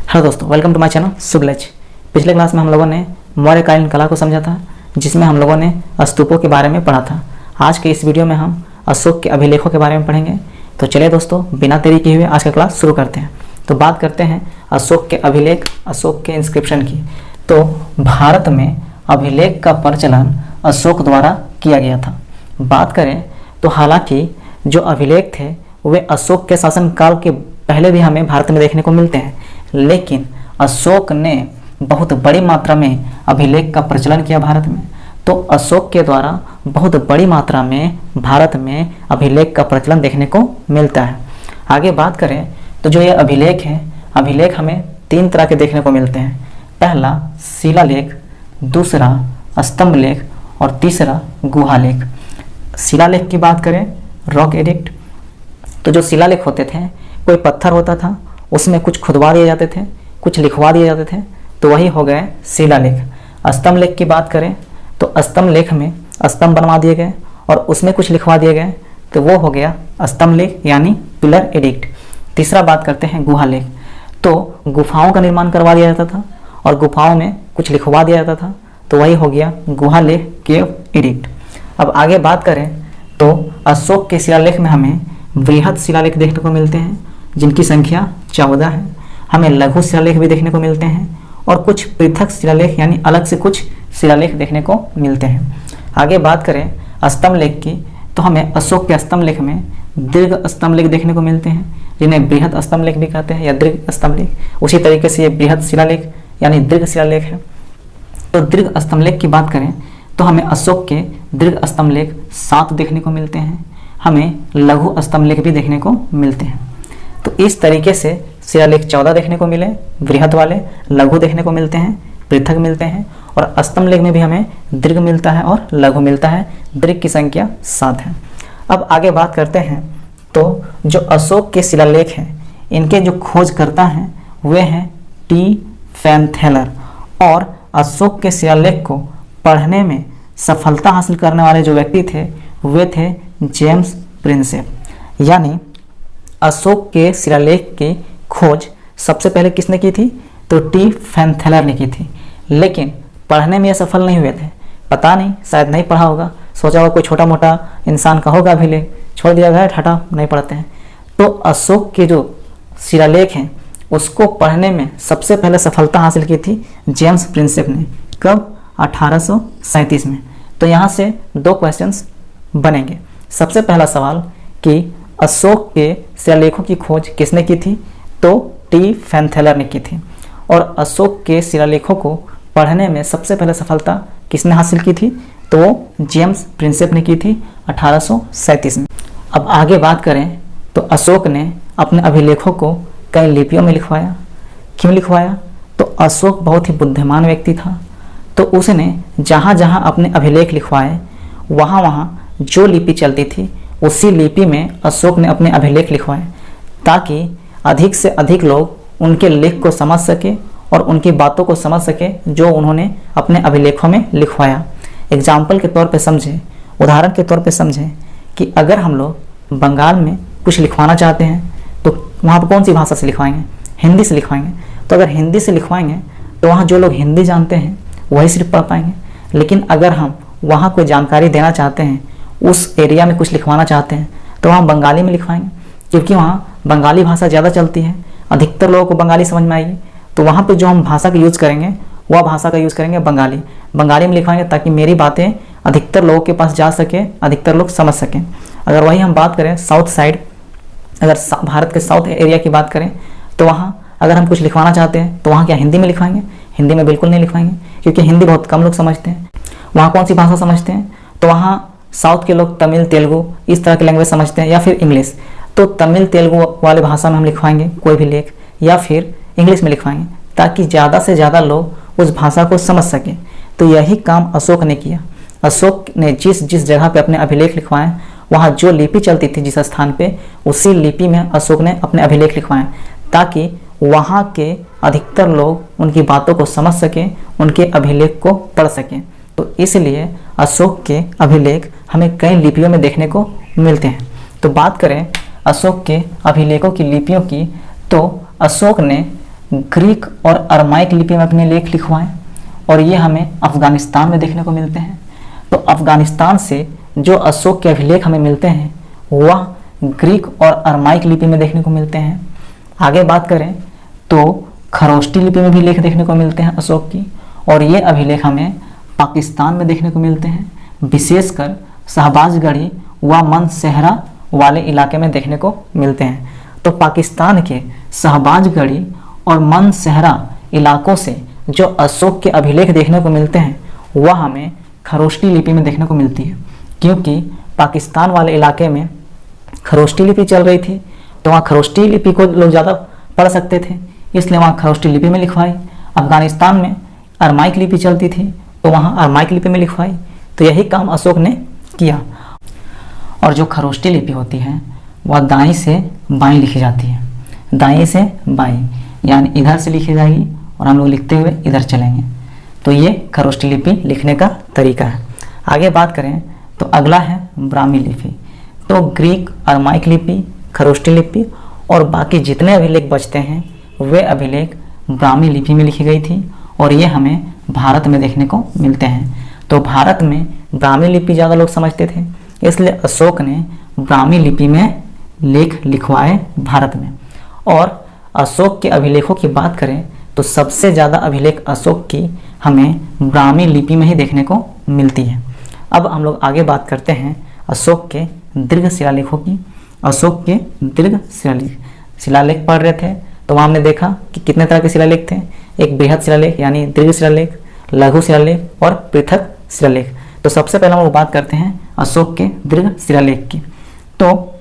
Hello दोस्तों, welcome to my channel सुगलज। पिछले class में हम लोगों ने मौर्यकालीन कला को समझा था, जिसमें हम लोगों ने स्तूपों के बारे में पढ़ा था। आज के इस वीडियो में हम अशोक के अभिलेखों के बारे में पढ़ेंगे। तो चलिए दोस्तों, बिना देरी किए हुए आज का क्लास शुरू करते हैं। तो बात करते हैं अशोक के अभिलेख, अशोक के इंस्क्रिप्शन की। तो भारत में अभिलेख का प्रचलन अशोक द्वारा किया गया था। बात करें तो हालांकि जो अभिलेख थे वे अशोक के शासनकाल के पहले भी हमें भारत में देखने को मिलते हैं, लेकिन अशोक ने बहुत बड़ी मात्रा में अभिलेख का प्रचलन किया भारत में। तो अशोक के द्वारा बहुत बड़ी मात्रा में भारत में अभिलेख का प्रचलन देखने को मिलता है। आगे बात करें तो जो ये अभिलेख है, अभिलेख हमें तीन तरह के देखने को मिलते हैं। पहला शिलालेख, दूसरा स्तंभ लेख और तीसरा गुहालेख। शिलालेख की बात करें, रॉक एडिक्ट, तो जो शिलालेख होते थे, कोई पत्थर होता था, उसमें कुछ खुदवा दिए जाते थे, कुछ लिखवा दिए जाते थे, तो वही हो गए शिलालेख। स्तंभ लेख की बात करें तो स्तंभ लेख में स्तंभ बनवा दिए गए और उसमें कुछ लिखवा दिए गए, तो वो हो गया स्तंभ लेख यानी पिलर एडिक्ट। तीसरा बात करते हैं गुहालेख, तो गुफाओं का निर्माण करवा दिया जाता था और गुफाओं में कुछ लिखवा दिया जाता था, तो वही हो गया गुहालेख, केव एडिक्ट। अब आगे बात करें तो अशोक के शिलालेख में हमें वृहद शिलालेख देखने को मिलते हैं, जिनकी संख्या 14 है। हमें लघु शिलालेख भी देखने को मिलते हैं और कुछ पृथक शिलालेख यानी अलग से कुछ शिलालेख देखने को मिलते हैं। आगे बात करें स्तंभ लेख की, तो हमें अशोक के स्तंभ लेख में दीर्घ स्तंभ लेख देखने को मिलते हैं, जिन्हें बृहद स्तंभ लेख भी कहते हैं या दीर्घ स्तंभ लेख। उसी तरीके से ये बृहद शिलालेख यानी दीर्घ शिलालेख है। तो दीर्घ स्तंभ लेख की बात करें तो हमें अशोक के दीर्घ स्तंभ लेख 7 देखने को मिलते हैं। हमें लघु स्तंभ लेख भी देखने को मिलते हैं। तो इस तरीके से शिलालेख 14 देखने को मिले, बृहद वाले, लघु देखने को मिलते हैं, पृथक मिलते हैं, और स्तंभ लेख में भी हमें दीर्घ मिलता है और लघु मिलता है। दीर्घ की संख्या 7 है। अब आगे बात करते हैं तो जो अशोक के शिलालेख हैं, इनके जो खोजकर्ता हैं वे हैं टी फैनथेलर, और अशोक के शिलालेख को पढ़ने में सफलता हासिल करने वाले जो व्यक्ति थे वे थे जेम्स प्रिंसेप। यानी अशोक के शिलालेख की खोज सबसे पहले किसने की थी? तो टी फैनथेलर ने की थी, लेकिन पढ़ने में ये सफल नहीं हुए थे। पता नहीं, शायद नहीं पढ़ा होगा, सोचा होगा कोई छोटा मोटा इंसान का होगा अभिलेख, छोड़ दिया गया, हटा नहीं पढ़ते हैं। तो अशोक के जो शिलालेख हैं उसको पढ़ने में सबसे पहले सफलता हासिल की थी जेम्स प्रिंसेप ने। कब? 1837 में। तो यहाँ से 2 क्वेश्चंस बनेंगे। सबसे पहला सवाल कि अशोक के शिलालेखों की खोज किसने की थी? तो टी फैनथेलर ने की थी। और अशोक के शिलालेखों को पढ़ने में सबसे पहले सफलता किसने हासिल की थी? तो जेम्स प्रिंसेप ने की थी 1837 में। अब आगे बात करें तो अशोक ने अपने अभिलेखों को कई लिपियों में लिखवाया। क्यों लिखवाया? तो अशोक बहुत ही बुद्धिमान व्यक्ति था, तो उसने जहाँ जहाँ अपने अभिलेख लिखवाए वहाँ वहाँ जो लिपि चलती थी उसी लिपि में अशोक ने अपने अभिलेख लिखवाए, ताकि अधिक से अधिक लोग उनके लेख को समझ सके और उनकी बातों को समझ सके जो उन्होंने अपने अभिलेखों में लिखवाया। एग्जाम्पल के तौर पे समझें, उदाहरण के तौर पे समझें कि अगर हम लोग बंगाल में कुछ लिखवाना चाहते हैं तो वहाँ पर कौन सी भाषा से लिखवाएंगे? हिंदी से लिखवाएंगे। तो अगर हिंदी से लिखवाएंगे तो वहाँ जो लोग हिंदी जानते हैं वही सिर्फ पढ़ पाएंगे। लेकिन अगर हम वहाँ कोई जानकारी देना चाहते हैं, उस एरिया में कुछ लिखवाना चाहते हैं, तो वहाँ बंगाली में लिखवाएंगे, क्योंकि वहाँ बंगाली भाषा ज़्यादा चलती है, अधिकतर लोगों को बंगाली समझ में आएगी। तो वहाँ पे जो हम भाषा का यूज़ करेंगे वह भाषा का यूज़ करेंगे बंगाली में लिखवाएंगे, ताकि मेरी बातें अधिकतर लोगों के पास जा सके, अधिकतर लोग समझ सकें। अगर वही हम बात करें साउथ साइड, अगर भारत के साउथ एरिया की बात करें, तो वहाँ अगर हम कुछ लिखवाना चाहते हैं तो वहाँ क्या हिंदी में लिखवाएंगे? हिंदी में बिल्कुल नहीं लिखवाएंगे, क्योंकि हिंदी बहुत कम लोग समझते हैं। वहाँ कौन सी भाषा समझते हैं? तो वहाँ साउथ के लोग तमिल, तेलुगु इस तरह की लैंग्वेज समझते हैं, या फिर इंग्लिश। तो तमिल तेलुगु वाले भाषा में हम लिखवाएंगे कोई भी लेख, या फिर इंग्लिश में लिखवाएंगे, ताकि ज़्यादा से ज़्यादा लोग उस भाषा को समझ सकें। तो यही काम अशोक ने किया। अशोक ने जिस जिस जगह पे अपने अभिलेख लिखवाए, वहाँ जो लिपि चलती थी जिस स्थान पे, उसी लिपि में अशोक ने अपने अभिलेख लिखवाए, ताकि वहाँ के अधिकतर लोग उनकी बातों को समझ सकें, उनके अभिलेख को पढ़ सकें। तो इसलिए अशोक के अभिलेख हमें कई लिपियों में देखने को मिलते हैं। तो बात करें अशोक के अभिलेखों की लिपियों की, तो अशोक ने ग्रीक और अरमाइक लिपि में अपने लेख लिखवाए और ये हमें अफगानिस्तान में देखने को मिलते हैं। तो अफगानिस्तान से जो अशोक के अभिलेख हमें मिलते हैं वह ग्रीक और अरमाइक लिपि में देखने को मिलते हैं। आगे बात करें तो खरोष्टी लिपि में भी लेख देखने को मिलते हैं अशोक की, और ये अभिलेख हमें पाकिस्तान में देखने को मिलते हैं, विशेषकर शहबाजगढ़ी व मनसेहरा वाले इलाके में देखने को मिलते हैं। तो पाकिस्तान के शहबाजगढ़ी और मनसेहरा इलाकों से जो अशोक के अभिलेख देखने को मिलते हैं वह हमें खरोष्टी लिपि में देखने को मिलती है, क्योंकि पाकिस्तान वाले इलाके में खरोष्टी लिपि चल रही थी, तो वहाँ खरोष्टी लिपि को लोग ज़्यादा पढ़ सकते थे, इसलिए वहाँ खरोष्टी लिपि में लिखवाई। अफगानिस्तान में अरमाइक लिपि चलती थी, तो वहाँ अरमाइक लिपि में लिखवाई। तो यही काम अशोक ने किया। और जो खरोष्टी लिपि होती है वह दाएं से बाएं लिखी जाती है, दाएं से बाएं, यानी इधर से लिखी जाएगी और हम लोग लिखते हुए इधर चलेंगे। तो ये खरोष्टी लिपि लिखने का तरीका है। आगे बात करें तो अगला है ब्राह्मी लिपि। तो ग्रीक, अरमाइक लिपि, खरोष्टी लिपि और बाकी जितने अभिलेख बचते हैं वे अभिलेख ब्राह्मी लिपि में लिखी गई थी, और ये हमें भारत में देखने को मिलते हैं। तो भारत में ब्राह्मी लिपि ज़्यादा लोग समझते थे, इसलिए अशोक ने ब्राह्मी लिपि में लेख लिखवाए भारत में। और अशोक के अभिलेखों की बात करें तो सबसे ज़्यादा अभिलेख अशोक की हमें ब्राह्मी लिपि में ही देखने को मिलती है। अब हम लोग आगे बात करते हैं अशोक के दीर्घ शिलालेखों की। अशोक के दीर्घ शिलालेख पढ़ रहे थे तो वहाँ हमने देखा कि कितने तरह के शिलालेख थे। एक बृहद शिलालेख यानी दीर्घ शिलालेख, लघु शिलालेख और पृथक शिलालेख। तो सबसे पहले हम लोग बात करते हैं अशोक के दीर्घ शिलालेख की। तो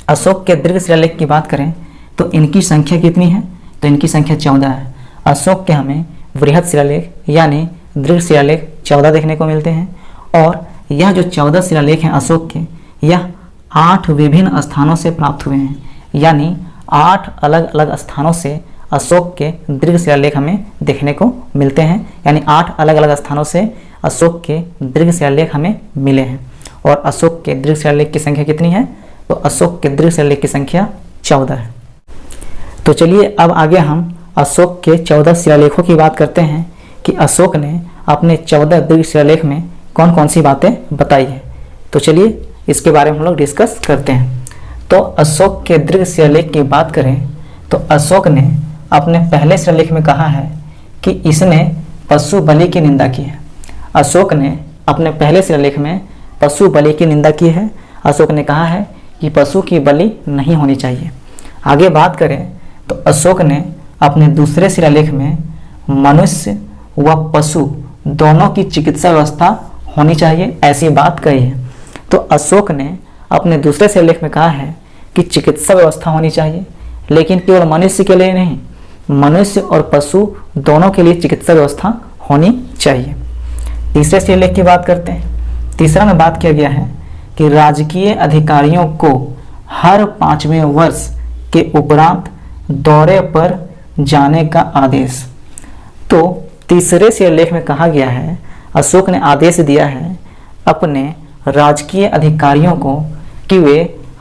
अशोक के दीर्घ शिलालेख की बात करें तो इनकी संख्या कितनी है, तो इनकी संख्या 14 है। अशोक के हमें बृहद शिलालेख यानी दीर्घ शिलालेख 14 देखने को मिलते हैं, और यह जो 14 शिलालेख हैं अशोक के, यह 8 विभिन्न स्थानों से प्राप्त हुए हैं, यानी 8 अलग अलग स्थानों से अशोक के दीर्घ शिलालेख हमें देखने को मिलते हैं, यानी 8 अलग अलग स्थानों से अशोक के दीर्घ शिलालेख हमें मिले हैं। और अशोक के दीर्घ शिलालेख की संख्या कितनी है, तो अशोक के दीर्घ शिलालेख की संख्या 14 है। तो चलिए अब आगे हम अशोक के 14 शिलालेखों की बात करते हैं कि अशोक ने अपने 14 दीर्घ शिलालेख में कौन कौन सी बातें बताई है। तो चलिए इसके बारे में हम लोग डिस्कस करते हैं। तो अशोक के दीर्घ शिलालेख की बात करें तो अशोक ने अपने पहले शिलालेख में कहा है कि इसने पशु बलि की निंदा की है। अशोक ने अपने पहले शिलालेख में पशु बलि की निंदा की है। अशोक ने कहा है कि पशु की बलि नहीं होनी चाहिए। आगे बात करें तो अशोक ने अपने दूसरे शिलालेख में मनुष्य व पशु दोनों की चिकित्सा व्यवस्था होनी चाहिए ऐसी बात कही है। तो अशोक ने अपने दूसरे शिलालेख में कहा है कि चिकित्सा व्यवस्था होनी चाहिए, लेकिन केवल मनुष्य के लिए नहीं, मनुष्य और पशु दोनों के लिए चिकित्सा व्यवस्था होनी चाहिए। तीसरे शिलालेख की बात करते हैं। तीसरा में बात किया गया है कि राजकीय अधिकारियों को हर 5वें वर्ष के उपरांत दौरे पर जाने का आदेश। तो तीसरे शिलालेख में कहा गया है, अशोक ने आदेश दिया है अपने राजकीय अधिकारियों को कि वे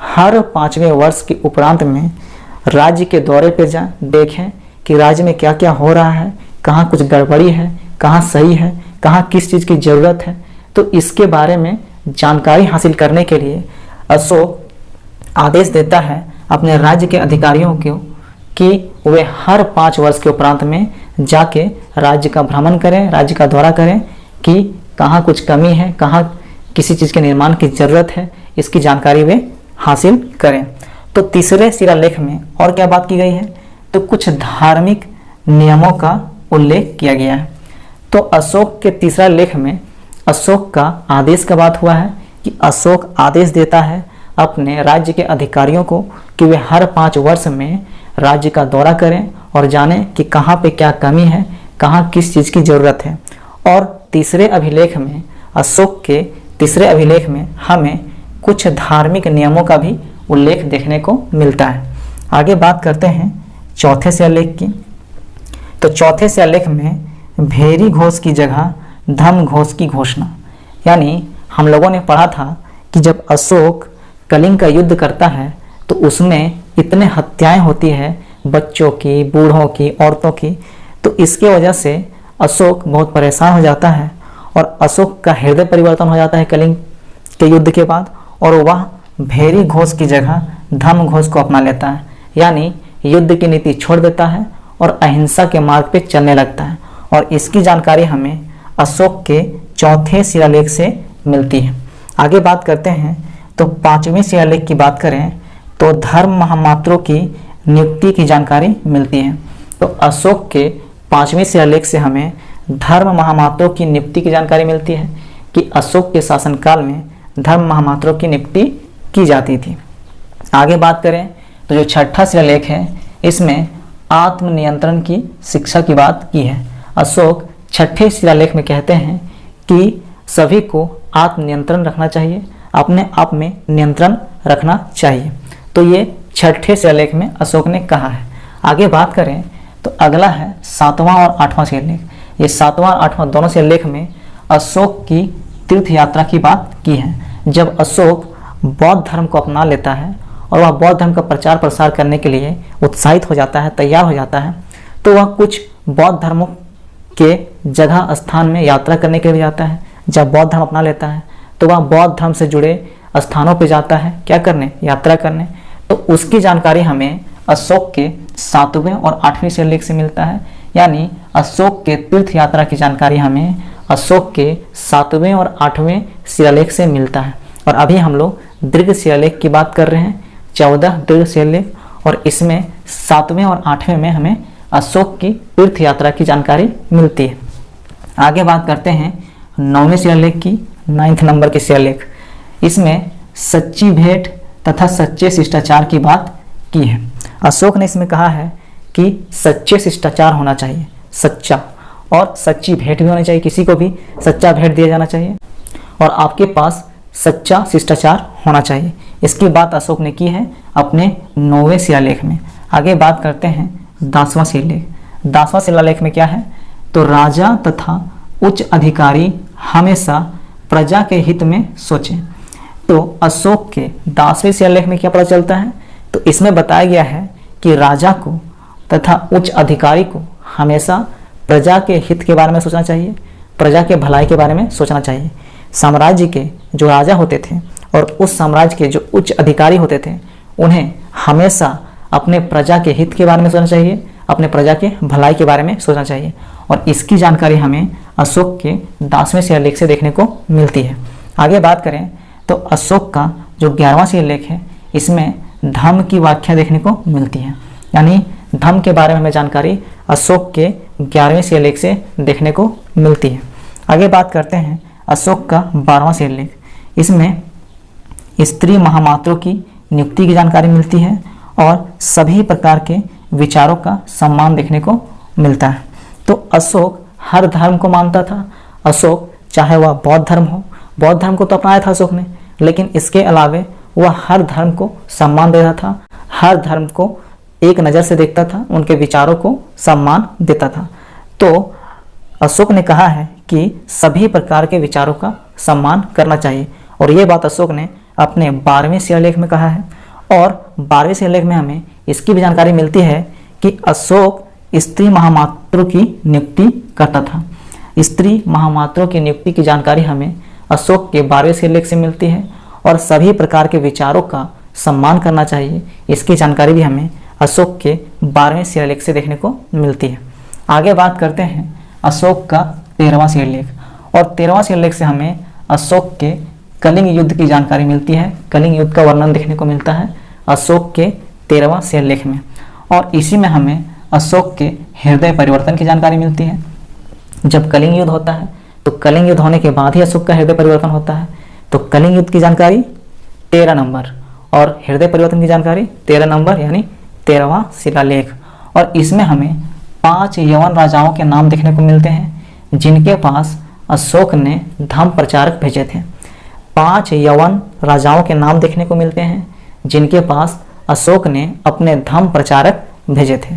हर 5वें वर्ष के उपरांत में राज्य के दौरे पर जाएं, देखें कि राज्य में क्या क्या हो रहा है, कहाँ कुछ गड़बड़ी है, कहाँ सही है, कहाँ किस चीज़ की ज़रूरत है। तो इसके बारे में जानकारी हासिल करने के लिए अशोक आदेश देता है अपने राज्य के अधिकारियों को कि वे हर 5 वर्ष के उपरांत में जाके राज्य का भ्रमण करें, राज्य का दौरा करें कि कहाँ कुछ कमी है, कहाँ किसी चीज़ के निर्माण की ज़रूरत है, इसकी जानकारी वे हासिल करें। तो तीसरे शिलालेख में और क्या बात की गई है, तो कुछ धार्मिक नियमों का उल्लेख किया गया है। तो अशोक के तीसरा लेख में अशोक का आदेश का बात हुआ है कि अशोक आदेश देता है अपने राज्य के अधिकारियों को कि वे हर 5 वर्ष में राज्य का दौरा करें और जानें कि कहाँ पे क्या कमी है, कहाँ किस चीज़ की ज़रूरत है। और तीसरे अभिलेख में, अशोक के तीसरे अभिलेख में हमें कुछ धार्मिक नियमों का भी उल्लेख देखने को मिलता है। आगे बात करते हैं चौथे शिलालेख की। तो चौथे शिलालेख में भेरी घोष की जगह धम घोष की घोषणा, यानी हम लोगों ने पढ़ा था कि जब अशोक कलिंग का युद्ध करता है तो उसमें इतने हत्याएं होती है, बच्चों की, बूढ़ों की, औरतों की। तो इसके वजह से अशोक बहुत परेशान हो जाता है और अशोक का हृदय परिवर्तन हो जाता है कलिंग के युद्ध के बाद, और वह भैरी घोष की जगह धर्म घोष को अपना लेता है, यानी युद्ध की नीति छोड़ देता है और अहिंसा के मार्ग पे चलने लगता है। और इसकी जानकारी हमें अशोक के चौथे शिलालेख से मिलती है। आगे बात करते हैं तो पांचवें शिलालेख की बात करें तो धर्म महामात्रों की नियुक्ति की जानकारी मिलती है। तो अशोक के पांचवें शिलालेख से हमें धर्म महामात्रों की नियुक्ति की जानकारी मिलती है कि अशोक के शासनकाल में धर्म महामात्रों की नियुक्ति की जाती थी। आगे बात करें तो जो छठा शिलालेख है इसमें आत्मनियंत्रण की शिक्षा की बात की है। अशोक छठे शिलालेख में कहते हैं कि सभी को आत्मनियंत्रण रखना चाहिए, अपने आप में नियंत्रण रखना चाहिए। तो ये छठे शिलालेख में अशोक ने कहा है। आगे बात करें तो अगला है सातवां और आठवां शिलालेख। ये सातवां और आठवां दोनों शिलालेख में अशोक की तीर्थ यात्रा की बात की है। जब अशोक बौद्ध धर्म को अपना लेता है और वह बौद्ध धर्म का प्रचार प्रसार करने के लिए उत्साहित हो जाता है, तैयार हो जाता है, तो वह कुछ बौद्ध धर्मों के जगह स्थान में यात्रा करने के लिए जाता है। जब बौद्ध धर्म अपना लेता है तो वह बौद्ध धर्म से जुड़े स्थानों पर जाता है, क्या करने, यात्रा करने। तो उसकी जानकारी हमें अशोक के सातवें और आठवें शिलालेख से मिलता है, यानी अशोक के तीर्थ यात्रा की जानकारी हमें अशोक के सातवें और आठवें शिलालेख से मिलता है। और अभी हम लोग दीर्घ शिलालेख की बात कर रहे हैं, 14 दीर्घ शिलालेख, और इसमें सातवें और आठवें में हमें अशोक की तीर्थ यात्रा की जानकारी मिलती है। आगे बात करते हैं नौवें शिलालेख की, 9 नंबर के शिलालेख। इसमें सच्ची भेंट तथा सच्चे शिष्टाचार की बात की है। अशोक ने इसमें कहा है कि सच्चे शिष्टाचार होना चाहिए, सच्चा, और सच्ची भेंट भी होनी चाहिए, किसी को भी सच्चा भेंट दिया जाना चाहिए और आपके पास सच्चा शिष्टाचार होना चाहिए। इसकी बात अशोक ने की है अपने 9वें शिलालेख में। आगे बात करते हैं 10वां शिलालेख। 10वां शिलालेख में क्या है तो राजा तथा उच्च अधिकारी हमेशा प्रजा के हित में सोचें। तो अशोक के 10वें शिलालेख में क्या पता चलता है तो इसमें बताया गया है कि राजा को तथा उच्च अधिकारी को हमेशा प्रजा के हित के बारे में सोचना चाहिए, प्रजा के भलाई के बारे में सोचना चाहिए। साम्राज्य के जो राजा होते थे और उस साम्राज्य के जो उच्च अधिकारी होते थे उन्हें हमेशा अपने प्रजा के हित के बारे में सोचना चाहिए, अपने प्रजा के भलाई के बारे में सोचना चाहिए। और इसकी जानकारी हमें अशोक के 10वें शिलालेख से देखने को मिलती है। आगे बात करें तो अशोक का जो 11वां शिलालेख है इसमें धम्म की व्याख्या देखने को मिलती है, यानी धम्म के बारे में हमें जानकारी अशोक के 11वें शिलालेख से देखने को मिलती है। आगे बात करते हैं अशोक का 12वां शिलालेख। इसमें स्त्री महामात्रों की नियुक्ति की जानकारी मिलती है और सभी प्रकार के विचारों का सम्मान देखने को मिलता है। तो अशोक हर धर्म को मानता था। अशोक चाहे वह बौद्ध धर्म हो, बौद्ध धर्म को तो अपनाया था अशोक ने, लेकिन इसके अलावे वह हर धर्म को सम्मान देता था, हर धर्म को एक नज़र से देखता था, उनके विचारों को सम्मान देता था। तो अशोक ने कहा है कि सभी प्रकार के विचारों का सम्मान करना चाहिए और ये बात अशोक ने अपने 12वें शिलालेख में कहा है। और 12वें शिलालेख में हमें इसकी भी जानकारी मिलती है कि अशोक स्त्री महामात्रों की नियुक्ति करता था। स्त्री महामात्रों की नियुक्ति की जानकारी हमें अशोक के 12वें शिलालेख से मिलती है और सभी प्रकार के विचारों का सम्मान करना चाहिए, इसकी जानकारी भी हमें अशोक के 12वें शिलालेख से देखने को मिलती है। आगे बात करते हैं अशोक का 13वां शिलालेख और 13वां शिलालेख से हमें अशोक के कलिंग युद्ध की जानकारी मिलती है। कलिंग युद्ध का वर्णन देखने को मिलता है अशोक के 13वां शिलालेख में और इसी में हमें अशोक के हृदय परिवर्तन की जानकारी मिलती है। जब कलिंग युद्ध होता है तो कलिंग युद्ध होने के बाद ही अशोक का हृदय परिवर्तन होता है। तो कलिंग युद्ध की जानकारी 13 नंबर और हृदय परिवर्तन की जानकारी 13 नंबर यानी 13वां शिलालेख। और इसमें हमें 5 यवन राजाओं के नाम देखने को मिलते हैं जिनके पास अशोक ने धम्म प्रचारक भेजे थे। 5 यवन राजाओं के नाम देखने को मिलते हैं जिनके पास अशोक ने अपने धम्म प्रचारक भेजे थे।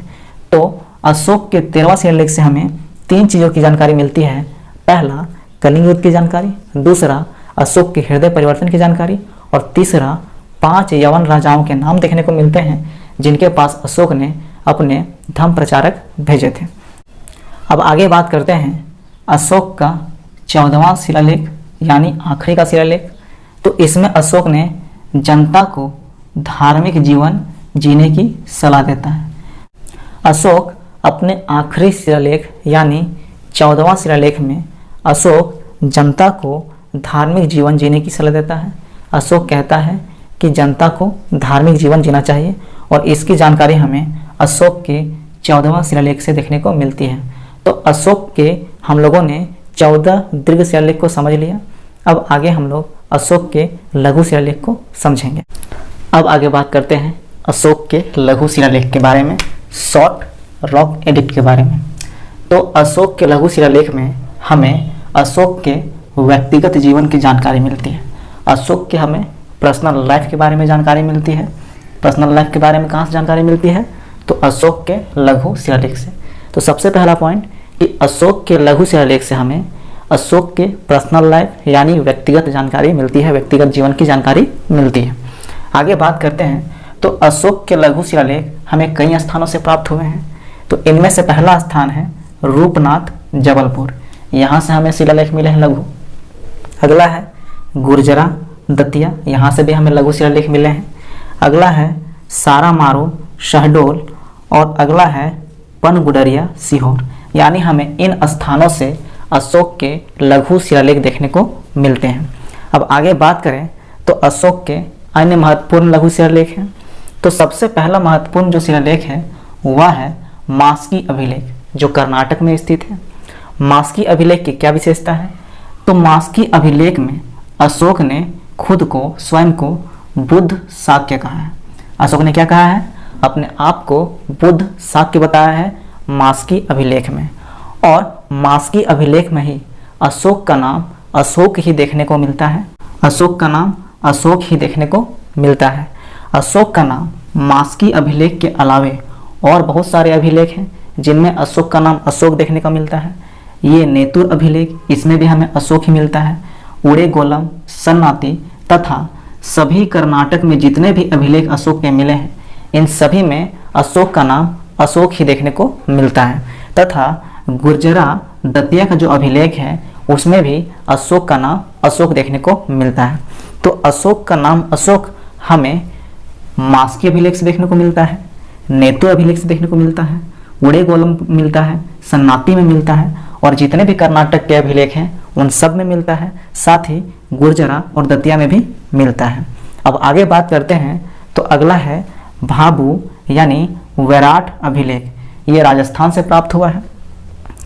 तो अशोक के 13वां शिलालेख से हमें 3 चीज़ों की जानकारी मिलती है। पहला कलिंग युद्ध की जानकारी, दूसरा अशोक के हृदय परिवर्तन की जानकारी और तीसरा 5 यवन राजाओं के नाम देखने को मिलते हैं जिनके पास अशोक ने अपने धर्म प्रचारक भेजे थे। अब आगे बात करते हैं अशोक का 14वां शिलालेख यानी आखिरी का शिलालेख। तो इसमें अशोक ने जनता को धार्मिक जीवन जीने की सलाह देता है। अशोक अपने आखिरी शिलालेख यानी 14वां शिलालेख में अशोक जनता को धार्मिक जीवन जीने की सलाह देता है। अशोक कहता है कि जनता को धार्मिक जीवन जीना चाहिए और इसकी जानकारी हमें अशोक के 14वां शिलालेख से देखने को मिलती है। तो अशोक के हम लोगों ने 14 दीर्घ शिलालेख को समझ लिया। अब आगे हम लोग अशोक के लघु शिलालेख को समझेंगे। अब आगे बात करते हैं अशोक के लघु शिलालेख के बारे में, शॉर्ट रॉक एडिक्ट के बारे में। तो अशोक के लघु शिलालेख में हमें अशोक के व्यक्तिगत जीवन की जानकारी मिलती है। अशोक के हमें पर्सनल लाइफ के बारे में जानकारी मिलती है। पर्सनल लाइफ के बारे में कहाँ से जानकारी मिलती है? तो अशोक के लघु शिलालेख से। तो सबसे पहला पॉइंट कि अशोक के लघु शिलालेख से हमें अशोक के पर्सनल लाइफ यानी व्यक्तिगत जानकारी मिलती है, व्यक्तिगत जीवन की जानकारी मिलती है। आगे बात करते हैं तो अशोक के लघु शिलालेख हमें कई स्थानों से प्राप्त हुए हैं। तो इनमें से पहला स्थान है रूपनाथ जबलपुर, यहाँ से हमें शिलालेख मिले हैं लघु। अगला है गुर्जरा दतिया, यहाँ से भी हमें लघु शिलालेख मिले हैं। अगला है सारामारो शहडोल और अगला है पनगुडरिया सीहोर, यानी हमें इन स्थानों से अशोक के लघु शिलालेख देखने को मिलते हैं। अब आगे बात करें तो अशोक के अन्य महत्वपूर्ण लघु शिलालेख हैं। तो सबसे पहला महत्वपूर्ण जो शिलालेख है वह है मास्की अभिलेख, जो कर्नाटक में स्थित है। मास्की अभिलेख की क्या विशेषता है? तो मास्की अभिलेख में अशोक ने खुद को, स्वयं को बुद्ध शाक्य कहा है। अशोक ने क्या कहा है? अपने आप को बुद्ध शाक्य बताया है मास्की अभिलेख में। और मास्की अभिलेख में ही अशोक का नाम अशोक ही देखने को मिलता है। अशोक का नाम अशोक ही देखने को मिलता है। अशोक का नाम मास्की अभिलेख के अलावे और बहुत सारे अभिलेख हैं जिनमें अशोक का नाम अशोक देखने को मिलता है। ये नेतुर अभिलेख, इसमें भी हमें अशोक ही मिलता है। उड़ेगोलम, सन्नाती तथा सभी कर्नाटक में जितने भी अभिलेख अशोक के मिले हैं, इन सभी में अशोक का नाम अशोक ही देखने को मिलता है। तथा गुर्जरा दतिया का जो अभिलेख है उसमें भी अशोक का नाम अशोक देखने को मिलता है। तो अशोक का नाम अशोक हमें मास्की अभिलेख से देखने को मिलता है, नेतुर अभिलेख से देखने को मिलता है, उड़ेगोलम मिलता है, सन्नाती में मिलता है और जितने भी कर्नाटक के अभिलेख हैं उन सब में मिलता है। साथ ही गुर्जरा और दतिया में भी मिलता है। अब आगे बात करते हैं तो अगला है भाभू यानी वैराट अभिलेख। ये राजस्थान से प्राप्त हुआ है।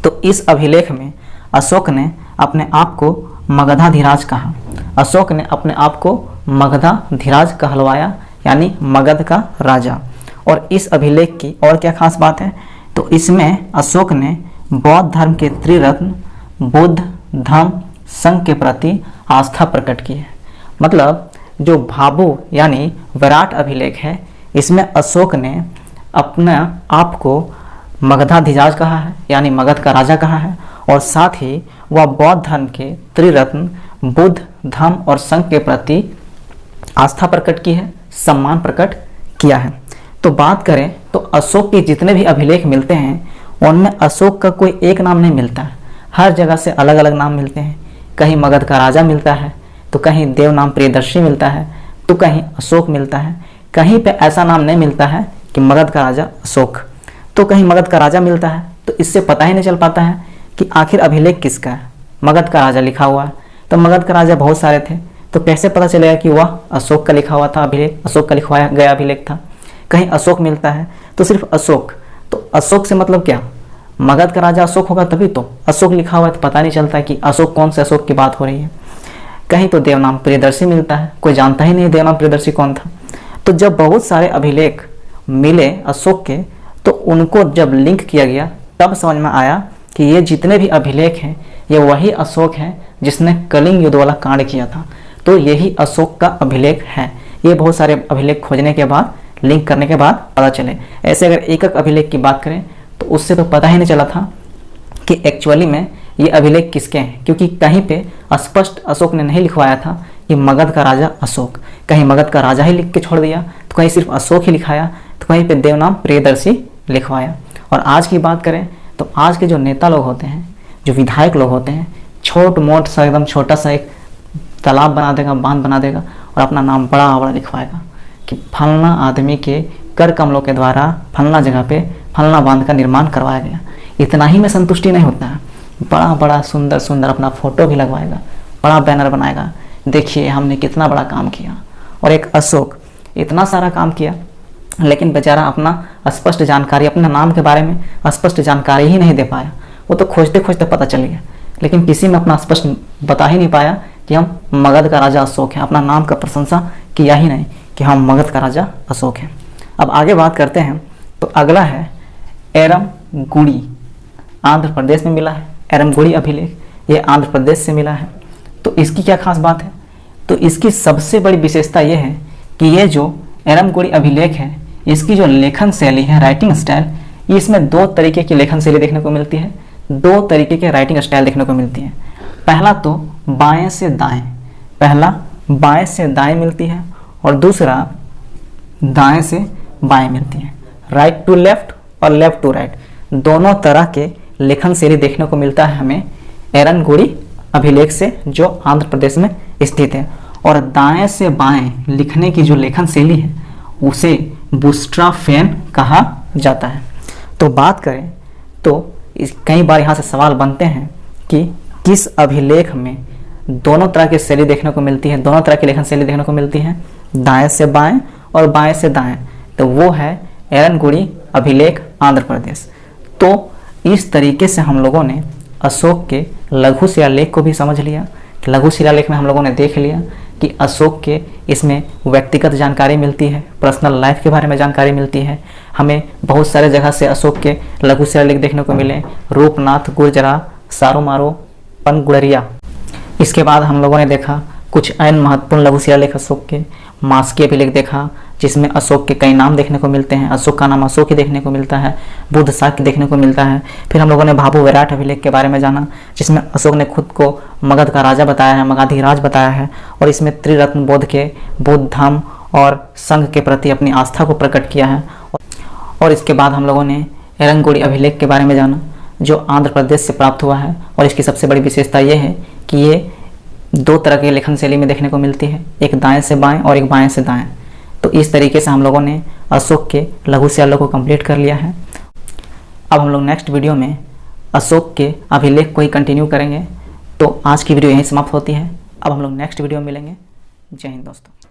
तो इस अभिलेख में अशोक ने अपने आप को मगधाधिराज कहा। अशोक ने अपने आप को मगधाधिराज कहलवाया, यानी मगध का राजा। और इस अभिलेख की और क्या खास बात है? तो इसमें अशोक ने बौद्ध धर्म के त्रिरत्न बुद्ध, धम्म, संघ के प्रति आस्था प्रकट की है। मतलब जो भाभू यानी विराट अभिलेख है, इसमें अशोक ने अपने आप को मगधाधिराज कहा है, यानी मगध का राजा कहा है। और साथ ही वह बौद्ध धर्म के त्रिरत्न बुद्ध, धम्म और संघ के प्रति आस्था प्रकट की है, सम्मान प्रकट किया है। तो बात करें तो अशोक के जितने भी अभिलेख मिलते हैं उनमें अशोक का कोई एक नाम नहीं मिलता है। हर जगह से अलग अलग नाम मिलते हैं। कहीं मगध का राजा मिलता है, तो कहीं देव नाम प्रियदर्शी मिलता है, तो कहीं अशोक मिलता है। कहीं पे ऐसा नाम नहीं मिलता है कि मगध का राजा अशोक, तो कहीं मगध का राजा मिलता है। तो इससे पता ही नहीं चल पाता है कि आखिर अभिलेख किसका है। मगध का राजा लिखा हुआ है, तो मगध का राजा बहुत सारे थे, तो कैसे पता चलेगा कि वह अशोक का लिखा हुआ था अभिलेख, अशोक का लिखवाया गया अभिलेख था। कहीं अशोक मिलता है तो सिर्फ अशोक, तो अशोक से मतलब क्या? मगध का राजा अशोक होगा तभी तो अशोक लिखा हुआ है, तो पता नहीं चलता कि अशोक कौन से अशोक की बात हो रही है। कहीं तो देवनाम प्रियदर्शी मिलता है, कोई जानता ही नहीं देवनाम प्रियदर्शी कौन था। तो जब बहुत सारे अभिलेख मिले अशोक के, तो उनको जब लिंक किया गया तब समझ में आया कि ये जितने भी अभिलेख हैं ये वही अशोक हैं जिसने कलिंग युद्ध वाला कांड किया था। तो यही अशोक का अभिलेख है। ये बहुत सारे अभिलेख खोजने के बाद, लिंक करने के बाद पता चले। ऐसे अगर एक एक अभिलेख की बात करें तो उससे तो पता ही नहीं चला था कि एक्चुअली में ये अभिलेख किसके हैं, क्योंकि कहीं पे स्पष्ट अशोक ने नहीं लिखवाया था कि मगध का राजा अशोक। कहीं मगध का राजा ही लिख के छोड़ दिया, तो कहीं सिर्फ अशोक ही लिखाया, तो कहीं पे देवनाम प्रियदर्शी लिखवाया। और आज की बात करें तो आज के जो नेता लोग होते हैं, जो विधायक लोग होते हैं, छोट मोट सा एकदम छोटा सा एक तालाब बना देगा, बांध बना देगा और अपना नाम बड़ा बड़ा लिखवाएगा कि फलना आदमी के कर कमलों के द्वारा फलना जगह पे फलना बांध का निर्माण करवाया गया। इतना ही में संतुष्टि नहीं होता है, बड़ा बड़ा सुंदर सुंदर अपना फोटो भी लगवाएगा, बड़ा बैनर बनाएगा, देखिए हमने कितना बड़ा काम किया। और एक अशोक इतना सारा काम किया, लेकिन बेचारा अपना स्पष्ट जानकारी, अपने नाम के बारे में स्पष्ट जानकारी ही नहीं दे पाया। वो तो खोजते खोजते पता चल गया, लेकिन किसी में अपना स्पष्ट बता ही नहीं पाया कि हम मगध का राजा अशोक हैं। अपना नाम का प्रशंसा किया ही नहीं कि हम मगध का राजा अशोक हैं। अब आगे बात करते हैं तो अगला है एरमगुड़ी, आंध्र प्रदेश में मिला है। एरमगुड़ी अभिलेख ये आंध्र प्रदेश से मिला है। तो इसकी क्या खास बात है? तो इसकी सबसे बड़ी विशेषता ये है कि ये जो एरमगुड़ी अभिलेख है, इसकी जो लेखन शैली है, राइटिंग स्टाइल, इसमें दो तरीके की लेखन शैली देखने को मिलती है, दो तरीके के राइटिंग स्टाइल देखने को मिलती है। पहला तो बाएं से दाएं, पहला बाएं से दाएं मिलती है और दूसरा दाएं से बाएं मिलती है। राइट टू लेफ्ट और लेफ्ट टू राइट, दोनों तरह के लेखन शैली देखने को मिलता है हमें एरमगुड़ी अभिलेख से, जो आंध्र प्रदेश में स्थित है। और दाएं से बाएं लिखने की जो लेखन शैली है उसे बूस्ट्राफेन कहा जाता है। तो बात करें तो कई बार यहाँ से सवाल बनते हैं कि किस अभिलेख में दोनों तरह की शैली देखने को मिलती है, दोनों तरह की लेखन शैली देखने को मिलती है, दाएं से बाएं और बाएं से दाएं। तो वो है एरमगुड़ी अभिलेख आंध्र प्रदेश। तो इस तरीके से हम लोगों ने अशोक के लघु शिलालेख को भी समझ लिया कि लघु शिलालेख में हम लोगों ने देख लिया कि अशोक के इसमें व्यक्तिगत जानकारी मिलती है, पर्सनल लाइफ के बारे में जानकारी मिलती है। हमें बहुत सारे जगह से अशोक के लघु शिलालेख देखने को मिले, रूपनाथ, गुर्जरा, सारोमारो, पनगुड़रिया। इसके बाद हम लोगों ने देखा कुछ अन्य महत्वपूर्ण लघु शिलालेख अशोक के, मास्की अभिलेख देखा जिसमें अशोक के कई नाम देखने को मिलते हैं, अशोक का नाम अशोक ही देखने को मिलता है, बुद्ध शाक्य देखने को मिलता है। फिर हम लोगों ने भाभू विराट अभिलेख के बारे में जाना जिसमें अशोक ने खुद को मगध का राजा बताया है, मगधाधिराज बताया है, और इसमें त्रिरत्न बोध के बौद्ध धर्म और संघ के प्रति अपनी आस्था को प्रकट किया है। और इसके बाद हम लोगों ने एरमगुड़ी अभिलेख के बारे में जाना जो आंध्र प्रदेश से प्राप्त हुआ है, और इसकी सबसे बड़ी विशेषता ये है कि ये दो तरह के लेखन शैली में देखने को मिलती है, एक दाएं से बाएं और एक बाएं से दाएं। तो इस तरीके से हम लोगों ने अशोक के लघु शिलालेख को कंप्लीट कर लिया है। अब हम लोग नेक्स्ट वीडियो में अशोक के अभिलेख को ही कंटिन्यू करेंगे। तो आज की वीडियो यहीं समाप्त होती है। अब हम लोग नेक्स्ट वीडियो में मिलेंगे। जय हिंद दोस्तों।